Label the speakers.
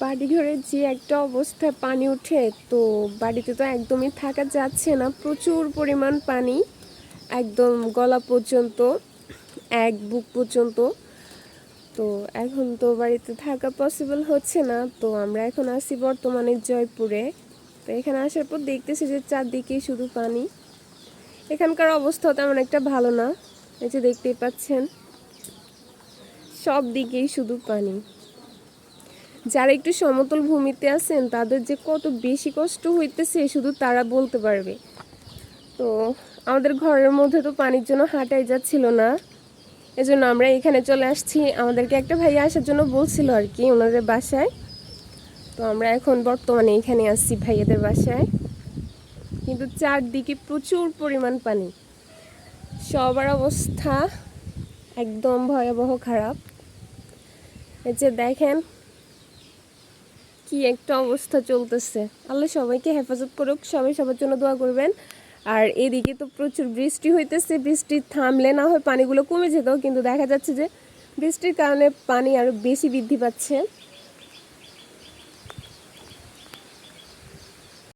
Speaker 1: বাড়িঘরের যে একটা অবস্থায় পানি ওঠে, তো বাড়িতে তো একদমই থাকা যাচ্ছে না। প্রচুর পরিমাণ পানি, একদম গলা পর্যন্ত, এক বুক পর্যন্ত। তো এখন তো বাড়িতে থাকা পসিবল হচ্ছে না। তো আমরা এখন আছি বর্তমানে জয়পুরে। তো এখানে আসার পর দেখতেছি যে চারদিকেই শুধু পানি। এখানকার অবস্থাও তেমন একটা ভালো না। এই যে দেখতেই পাচ্ছেন, সব দিকেই শুধু পানি। যারা একটু সমতল ভূমিতে আছেন তাদের যে কত বেশি কষ্ট হইতেছে শুধু তারা বলতে পারবে। তো আমাদের ঘরের মধ্যে তো পানির জন্য হাঁটাই যাচ্ছিল না, এজন্য আমরা এখানে চলে আসছি। আমাদেরকে একটা ভাইয়া আসার জন্য বলছিল আর কি ওনাদের বাসায়। তো আমরা এখন বর্তমানে এখানে আসছি ভাইয়াদের বাসায়। কিন্তু চারদিকে প্রচুর পরিমাণ পানি, সবার অবস্থা একদম ভয়াবহ খারাপ। এই যে দেখেন কি একটা অবস্থা চলতেছে। আল্লাহ সবাইকে হেফাজত করুক, সবাই সবার জন্য দোয়া করবেন। আর এদিকে তো প্রচুর বৃষ্টি হইতেছে, বৃষ্টি থামলে না হয় পানিগুলো কমে যেত, কিন্তু দেখা যাচ্ছে যে বৃষ্টির কারণে পানি আরও বেশি বৃদ্ধি পাচ্ছে।